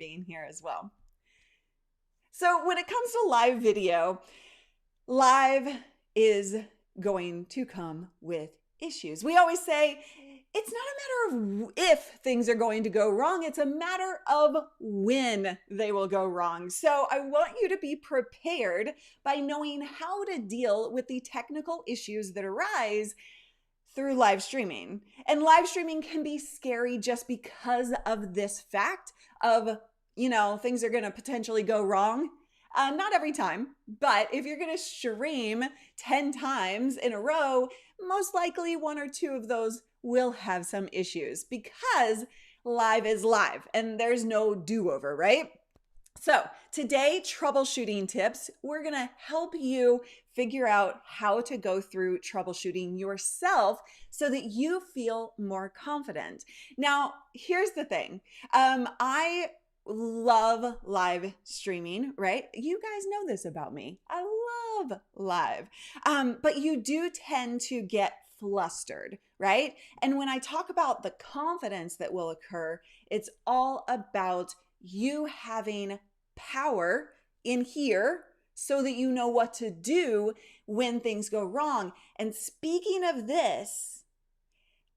being here as well. So when it comes to live video, live is going to come with issues. We always say it's not a matter of if things are going to go wrong, it's a matter of when they will go wrong. So I want you to be prepared by knowing how to deal with the technical issues that arise through live streaming. And live streaming can be scary just because of this fact of, things are going to potentially go wrong. Not every time, but if you're going to stream 10 times in a row, most likely one or two of those will have some issues because live is live and there's no do-over, right? So today, troubleshooting tips, we're going to help you figure out how to go through troubleshooting yourself so that you feel more confident. Now, here's the thing. I love live streaming, right? You guys know this about me. I love live. But you do tend to get flustered, right? And when I talk about the confidence that will occur, it's all about you having power in here so that you know what to do when things go wrong. And speaking of this,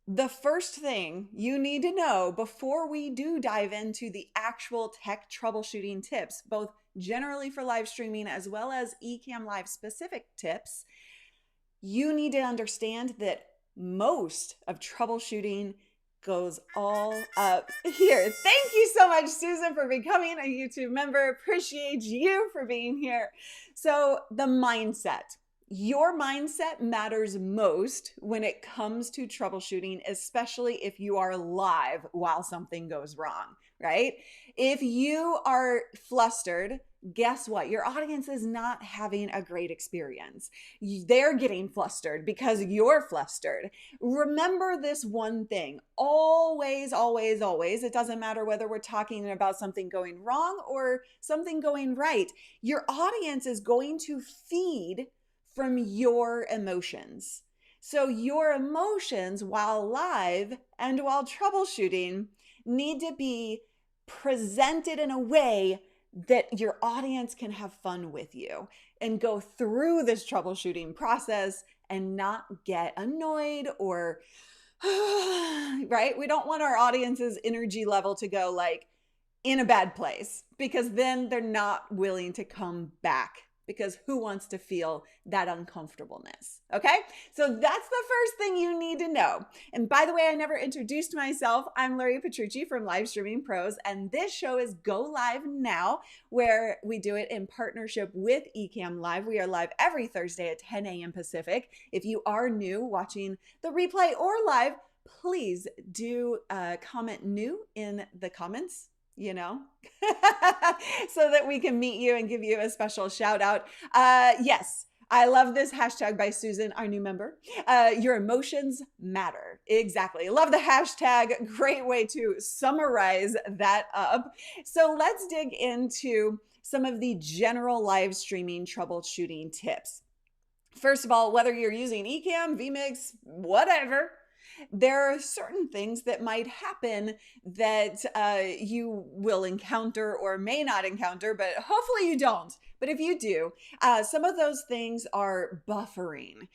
the first thing you need to know before we do dive into the actual tech troubleshooting tips, both generally for live streaming as well as Ecamm Live specific tips, you need to understand that most of troubleshooting goes all up here. Thank you so much, Susan, for becoming a YouTube member. Appreciate you for being here. So the mindset. Your mindset matters most when it comes to troubleshooting, especially if you are live while something goes wrong, right? If you are flustered, guess what? Your audience is not having a great experience. They're getting flustered because you're flustered. Remember this one thing. Always, always, always, it doesn't matter whether we're talking about something going wrong or something going right. Your audience is going to feed from your emotions. So your emotions while live and while troubleshooting need to be presented in a way that your audience can have fun with you and go through this troubleshooting process and not get annoyed or, right? We don't want our audience's energy level to go like in a bad place because then they're not willing to come back. Because who wants to feel that uncomfortableness? Okay, so that's the first thing you need to know. And by the way, I never introduced myself. I'm Lori Petrucci from Live Streaming Pros, and this show is Go Live Now, where we do it in partnership with Ecamm Live. We are live every Thursday at 10 a.m. Pacific. If you are new watching the replay or live, please do comment new in the comments. So that we can meet you and give you a special shout out. Yes, I love this hashtag by Susan, our new member. Your emotions matter. Exactly. Love the hashtag. Great way to summarize that up. So let's dig into some of the general live streaming troubleshooting tips. First of all, whether you're using Ecamm, vMix, whatever, there are certain things that might happen that you will encounter or may not encounter, but hopefully you don't. But if you do, some of those things are buffering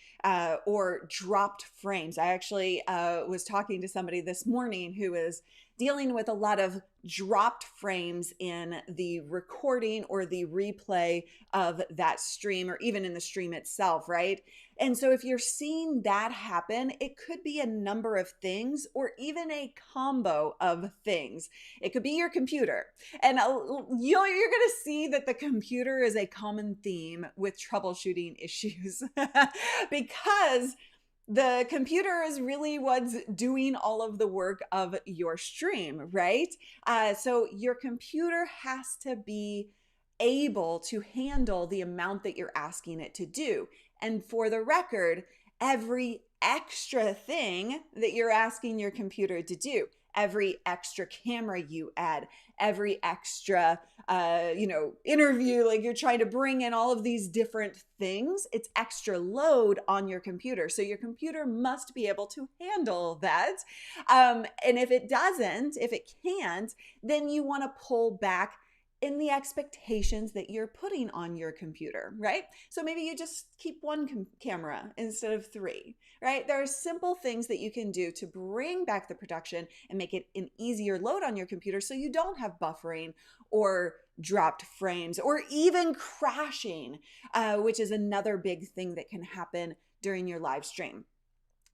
or dropped frames. I actually was talking to somebody this morning who is dealing with a lot of dropped frames in the recording or the replay of that stream or even in the stream itself, right? And so if you're seeing that happen, it could be a number of things or even a combo of things. It could be your computer. And you're going to see that the computer is a common theme with troubleshooting issues because the computer is really what's doing all of the work of your stream, right? So your computer has to be able to handle the amount that you're asking it to do. And for the record, every extra thing that you're asking your computer to do, every extra camera you add, every extra, interview, like you're trying to bring in all of these different things, it's extra load on your computer. So your computer must be able to handle that. And if it doesn't, if it can't, then you want to pull back in the expectations that you're putting on your computer, right? So maybe you just keep one camera instead of 3, right? There are simple things that you can do to bring back the production and make it an easier load on your computer so you don't have buffering or dropped frames or even crashing, which is another big thing that can happen during your live stream.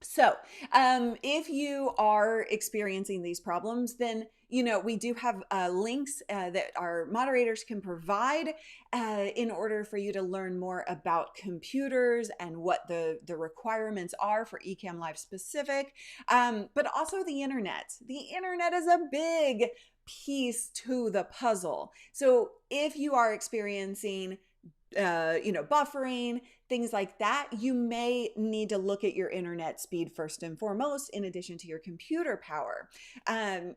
So if you are experiencing these problems, then we do have links that our moderators can provide in order for you to learn more about computers and what the requirements are for Ecamm Live specific, but also the internet. The internet is a big piece to the puzzle. So if you are experiencing buffering, things like that, you may need to look at your internet speed first and foremost, in addition to your computer power.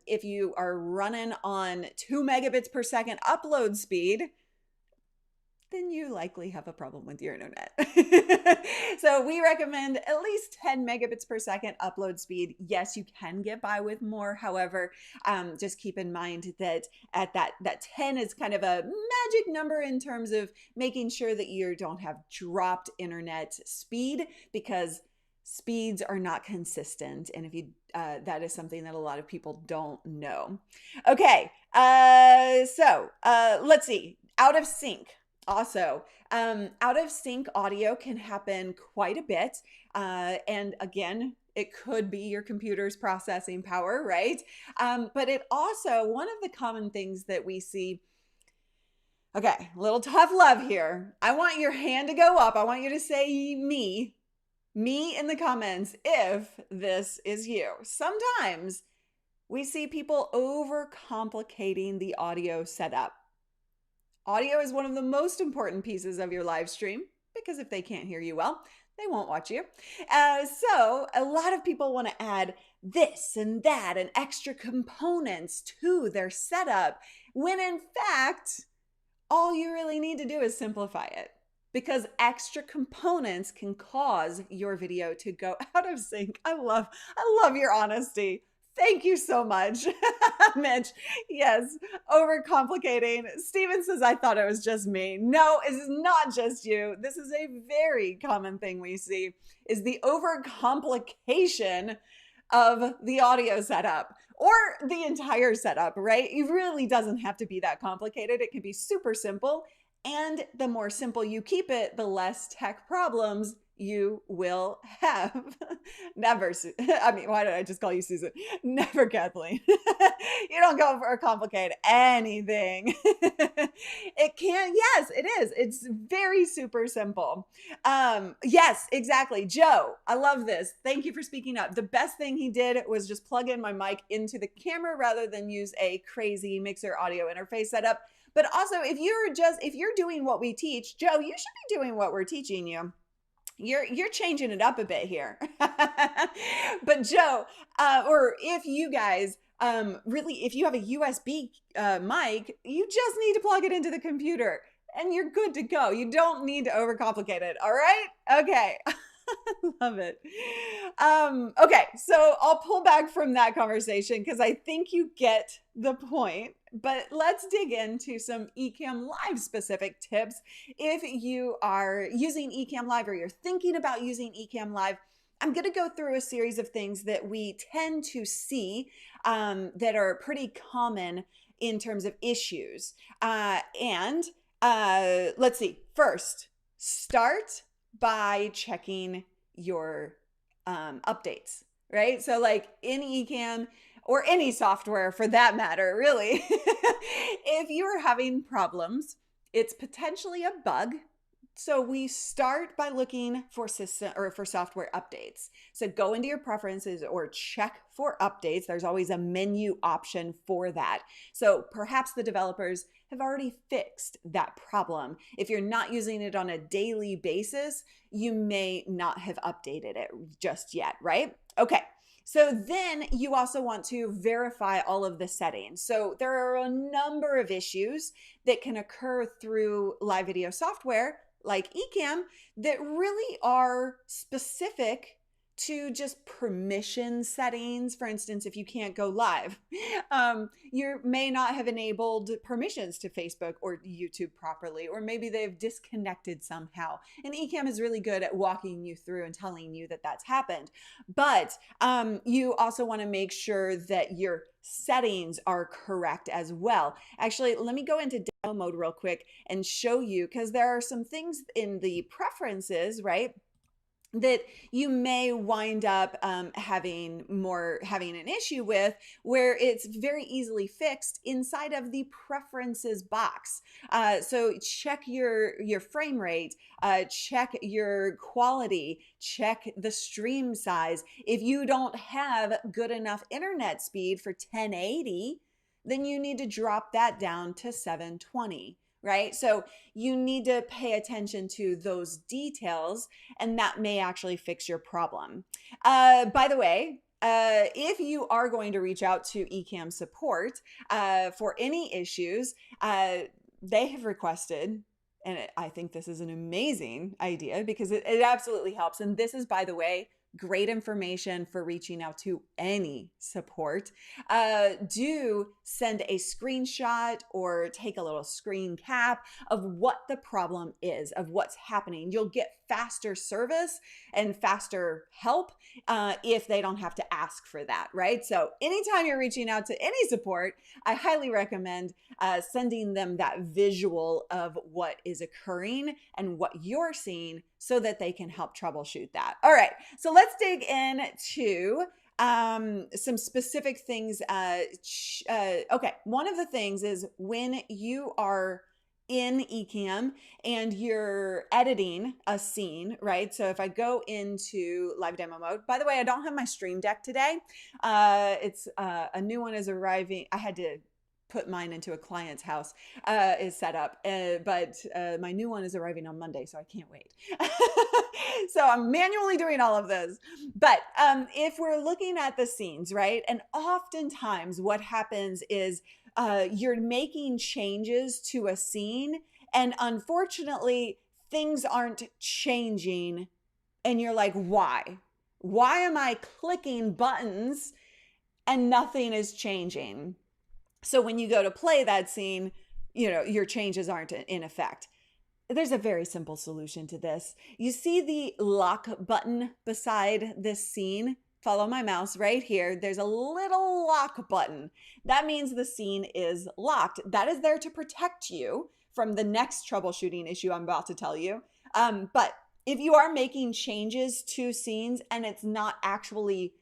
If you are running on 2 megabits per second upload speed, then you likely have a problem with your internet. So we recommend at least 10 megabits per second upload speed. Yes, you can get by with more. However, just keep in mind that at that 10 is kind of a magic number in terms of making sure that you don't have dropped internet speed, because speeds are not consistent. And if you that is something that a lot of people don't know. Okay, so let's see. Out of sync. Also, out of sync audio can happen quite a bit. And again, it could be your computer's processing power, right? But it also, one of the common things that we see, okay, a little tough love here. I want your hand to go up. I want you to say me in the comments if this is you. Sometimes we see people overcomplicating the audio setup. Audio is one of the most important pieces of your live stream, because if they can't hear you well, they won't watch you. So a lot of people want to add this and that and extra components to their setup, when in fact, all you really need to do is simplify it, because extra components can cause your video to go out of sync. I love your honesty. Thank you so much, Mitch. Yes, overcomplicating. Steven says, I thought it was just me. No, it is not just you. This is a very common thing we see, is the overcomplication of the audio setup or the entire setup, right? It really doesn't have to be that complicated. It can be super simple. And the more simple you keep it, the less tech problems you will have. Never, I mean, why did I just call you Susan? Never, Kathleen. You don't go for complicate anything. It can, yes, it is. It's very super simple. Yes, exactly. Joe, I love this. Thank you for speaking up. The best thing he did was just plug in my mic into the camera rather than use a crazy mixer audio interface setup. But also, if you're doing what we teach, Joe, you should be doing what we're teaching you. You're changing it up a bit here. But Joe, or if you guys, really, if you have a USB mic, you just need to plug it into the computer and you're good to go. You don't need to overcomplicate it. All right? Okay. Love it. Okay, so I'll pull back from that conversation because I think you get the point. But let's dig into some Ecamm Live specific tips. If you are using Ecamm Live or you're thinking about using Ecamm Live, I'm going to go through a series of things that we tend to see that are pretty common in terms of issues. Let's see. First, start by checking your updates, right? So like in Ecamm, or any software for that matter, really, if you're having problems, it's potentially a bug. So we start by looking for system or for software updates. So go into your preferences or check for updates. There's always a menu option for that. So perhaps the developers have already fixed that problem. If you're not using it on a daily basis, you may not have updated it just yet, right? Okay. So then you also want to verify all of the settings. So there are a number of issues that can occur through live video software like Ecamm that really are specific to just permission settings. For instance, if you can't go live, you may not have enabled permissions to Facebook or YouTube properly, or maybe they've disconnected somehow. And Ecamm is really good at walking you through and telling you that that's happened. But you also want to make sure that your settings are correct as well. Actually, let me go into demo mode real quick and show you, because there are some things in the preferences, right, that you may wind up having an issue with, where it's very easily fixed inside of the preferences box. So check your frame rate, check your quality, check the stream size. If you don't have good enough internet speed for 1080, then you need to drop that down to 720. Right? So you need to pay attention to those details, and that may actually fix your problem. By the way, if you are going to reach out to Ecamm support for any issues, they have requested, and I think this is an amazing idea because it absolutely helps. And this is, by the way, great information for reaching out to any support. Do send a screenshot or take a little screen cap of what the problem is, of what's happening. You'll get faster service and faster help if they don't have to ask for that, right? So anytime you're reaching out to any support, I highly recommend sending them that visual of what is occurring and what you're seeing so that they can help troubleshoot that. All right, so let's dig into some specific things. Okay, one of the things is when you are in Ecamm and you're editing a scene, right? So if I go into live demo mode, by the way, I don't have my stream deck today. It's a new one is arriving. I had to put mine into a client's house is set up, but my new one is arriving on Monday, so I can't wait. So I'm manually doing all of this. But if we're looking at the scenes, right, and oftentimes what happens is you're making changes to a scene, and unfortunately things aren't changing, and you're like, why am I clicking buttons and nothing is changing? So when you go to play that scene, your changes aren't in effect. There's a very simple solution to this. You see the lock button beside this scene? Follow my mouse right here. There's a little lock button. That means the scene is locked. That is there to protect you from the next troubleshooting issue I'm about to tell you. But if you are making changes to scenes and it's not actually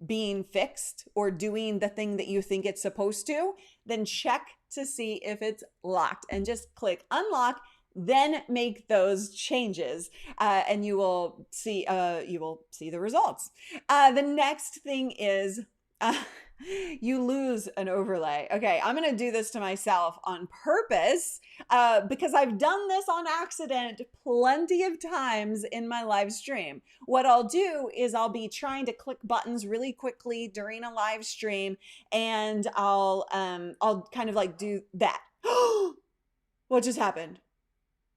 being fixed or doing the thing that you think it's supposed to, then check to see if it's locked and just click unlock, then make those changes, and you will see the results. The next thing is you lose an overlay. Okay, I'm gonna do this to myself on purpose because I've done this on accident plenty of times in my live stream. What I'll do is I'll be trying to click buttons really quickly during a live stream, and I'll kind of like do that. What just happened?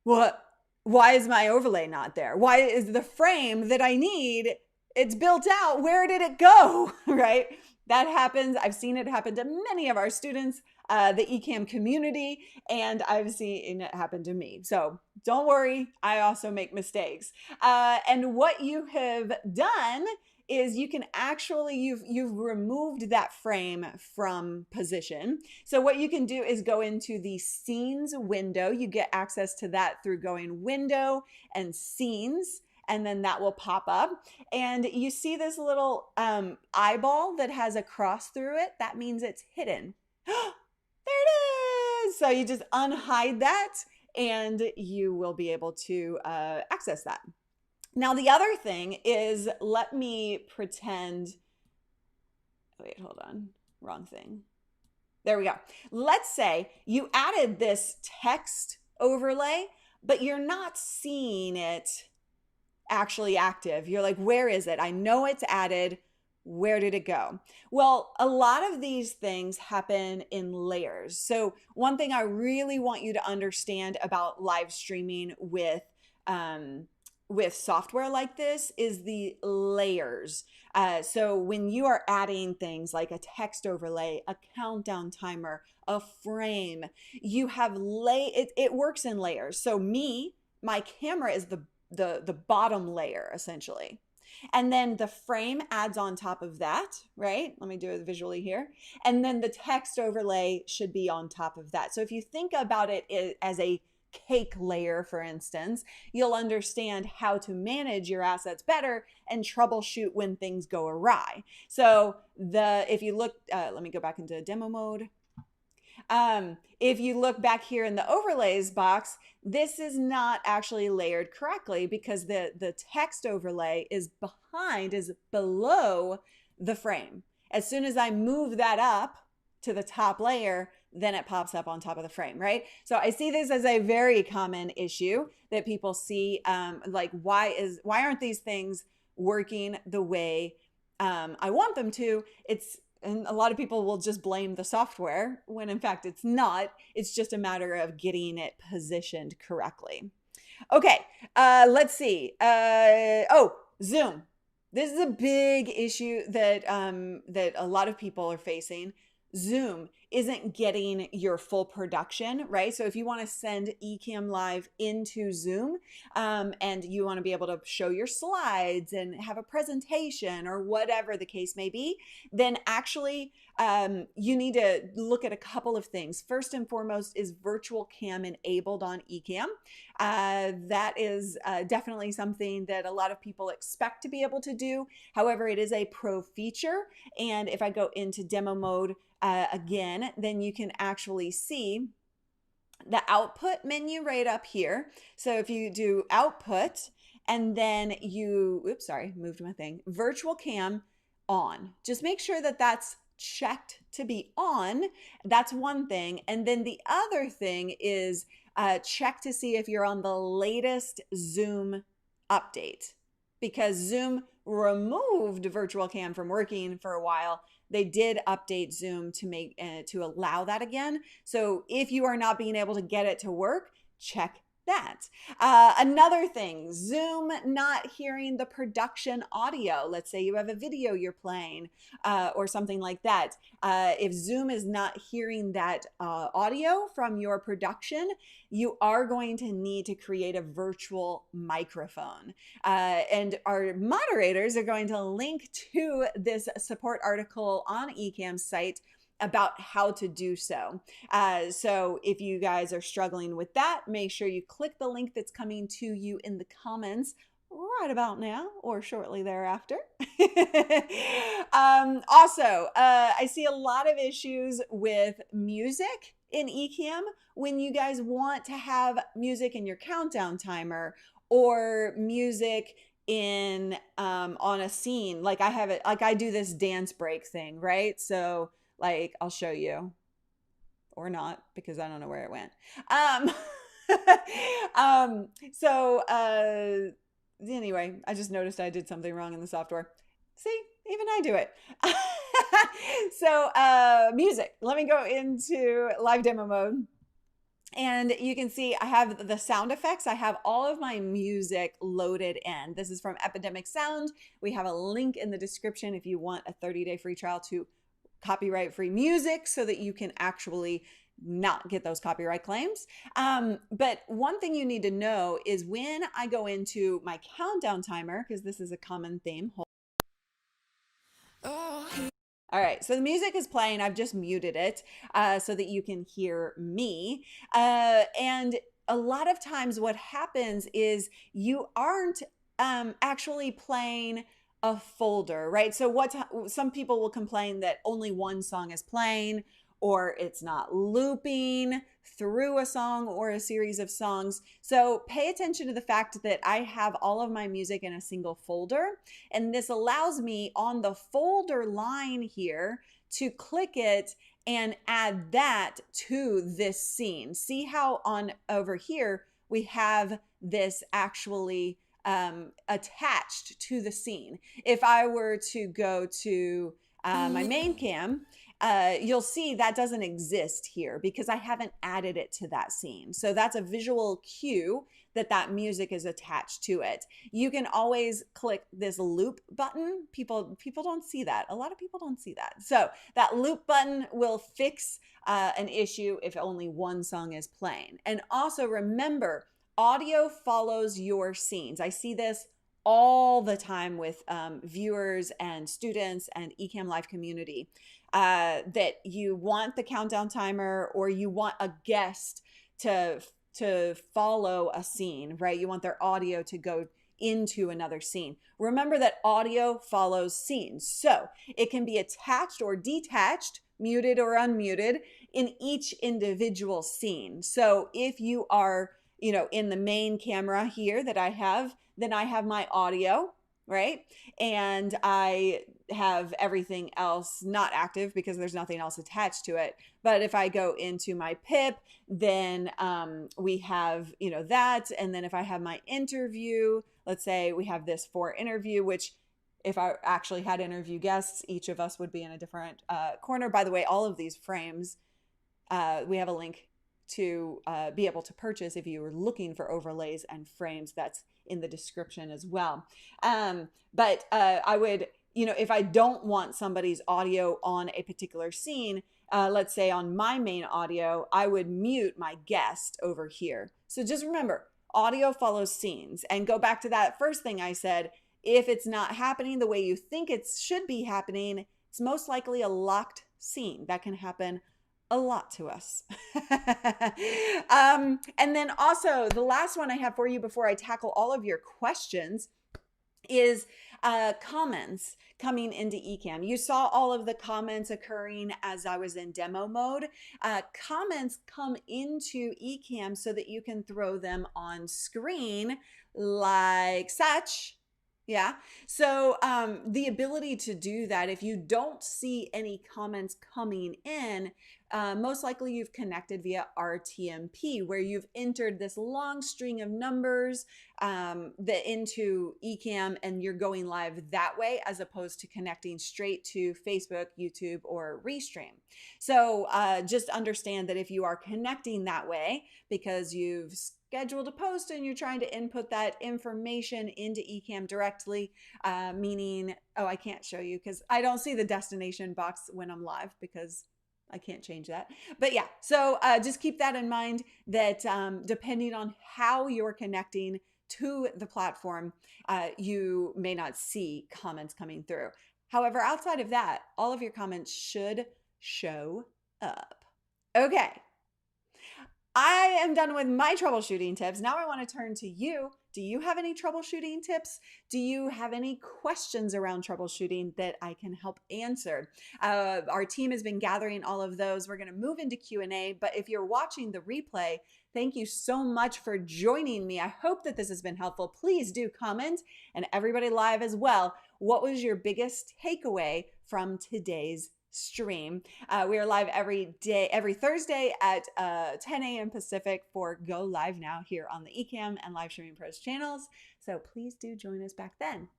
What? Why is my overlay not there? Why is the frame that I need, it's built out, where did it go? Right? That happens. I've seen it happen to many of our students, the Ecamm community, and I've seen it happen to me. So don't worry, I also make mistakes. And what you have done is you can actually, you've removed that frame from position. So what you can do is go into the scenes window. You get access to that through going window and scenes, and then that will pop up. And you see this little eyeball that has a cross through it. That means it's hidden. There it is. So you just unhide that and you will be able to access that. Now, the other thing is, let me pretend, wait, hold on, wrong thing. There we go. Let's say you added this text overlay, but you're not seeing it actually active. You're like, where is it? I know it's added. Where did it go? Well, a lot of these things happen in layers. So one thing I really want you to understand about live streaming with software like this is the layers. So when you are adding things like a text overlay, a countdown timer, a frame, you have it works in layers. So my camera is the bottom layer essentially. And then the frame adds on top of that, right? Let me do it visually here. And then the text overlay should be on top of that. So if you think about it as a cake layer, for instance, you'll understand how to manage your assets better and troubleshoot when things go awry. So if you look, let me go back into demo mode. If you look back here in the overlays box, this is not actually layered correctly because the text overlay is below the frame. As soon as I move that up to the top layer, then it pops up on top of the frame, right? So I see this as a very common issue that people see, like why aren't these things working the way I want them to? And a lot of people will just blame the software when in fact it's not. It's just a matter of getting it positioned correctly. Okay, let's see. Zoom. This is a big issue that a lot of people are facing. Zoom isn't getting your full production, right? So if you want to send Ecamm Live into Zoom and you want to be able to show your slides and have a presentation or whatever the case may be, then actually you need to look at a couple of things. First and foremost is virtual cam enabled on Ecamm. That is definitely something that a lot of people expect to be able to do. However, it is a pro feature. And if I go into demo mode, again, then you can actually see the output menu right up here. So if you do output and then moved my thing, virtual cam on, just make sure that that's checked to be on. That's one thing. And then the other thing is check to see if you're on the latest Zoom update, because Zoom removed virtual cam from working for a while. They did update Zoom to allow that again. So if you are not being able to get it to work, check that. Another thing, Zoom not hearing the production audio. Let's say you have a video you're playing or something like that. If Zoom is not hearing that audio from your production, you are going to need to create a virtual microphone. And our moderators are going to link to this support article on Ecamm's site about how to do so. So if you guys are struggling with that, make sure you click the link that's coming to you in the comments right about now or shortly thereafter. Also, I see a lot of issues with music in Ecamm when you guys want to have music in your countdown timer or music in on a scene. Like I have it, like I do this dance break thing, right? So like I'll show you, or not, because I don't know where it went. Anyway, I just noticed I did something wrong in the software. See, even I do it. So music, let me go into live demo mode. And you can see I have the sound effects. I have all of my music loaded in. This is from Epidemic Sound. We have a link in the description if you want a 30-day free trial to copyright free music so that you can actually not get those copyright claims. But one thing you need to know is when I go into my countdown timer, because this is a common theme. All right, so the music is playing. I've just muted it so that you can hear me. And a lot of times what happens is you aren't actually playing a folder, right? So some people will complain that only one song is playing, or it's not looping through a song or a series of songs. So pay attention to the fact that I have all of my music in a single folder, and this allows me on the folder line here to click it and add that to this scene. See how on over here we have this actually attached to the scene. If I were to go to my main cam, you'll see that doesn't exist here because I haven't added it to that scene. So that's a visual cue that that music is attached to it. You can always click this loop button. People don't see that. A lot of people don't see that. So that loop button will fix an issue if only one song is playing. And also remember, audio follows your scenes. I see this all the time with viewers and students and Ecamm Live community, that you want the countdown timer or you want a guest to follow a scene, right? You want their audio to go into another scene. Remember that audio follows scenes. So it can be attached or detached, muted or unmuted in each individual scene. So if you are, in the main camera here that I have, then I have my audio, right? And I have everything else not active because there's nothing else attached to it. But if I go into my PIP, then we have, that. And then if I have my interview, let's say we have this for interview, which if I actually had interview guests, each of us would be in a different corner. By the way, all of these frames, we have a link to be able to purchase if you were looking for overlays and frames. That's in the description as well. But I would, if I don't want somebody's audio on a particular scene, let's say on my main audio, I would mute my guest over here. So just remember, audio follows scenes. And go back to that first thing I said. If it's not happening the way you think it should be happening, it's most likely a locked scene. That can happen a lot to us. And then also the last one I have for you before I tackle all of your questions is comments coming into Ecamm. You saw all of the comments occurring as I was in demo mode. Comments come into Ecamm so that you can throw them on screen like such. Yeah. So the ability to do that, if you don't see any comments coming in, most likely you've connected via RTMP, where you've entered this long string of numbers into Ecamm, and you're going live that way as opposed to connecting straight to Facebook, YouTube, or Restream. So just understand that if you are connecting that way because you've scheduled a post and you're trying to input that information into Ecamm directly, meaning, I can't show you because I don't see the destination box when I'm live because I can't change that. But yeah, so just keep that in mind that depending on how you're connecting to the platform, you may not see comments coming through. However, outside of that, all of your comments should show up. Okay. I am done with my troubleshooting tips. Now I want to turn to you. Do you have any troubleshooting tips? Do you have any questions around troubleshooting that I can help answer? Our team has been gathering all of those. We're going to move into Q&A, but if you're watching the replay, thank you so much for joining me. I hope that this has been helpful. Please do comment, and everybody live as well. What was your biggest takeaway from today's stream? We are live every Thursday at 10 a.m. Pacific for Go Live Now here on the Ecamm and Live Streaming Pros channels. So please do join us back then.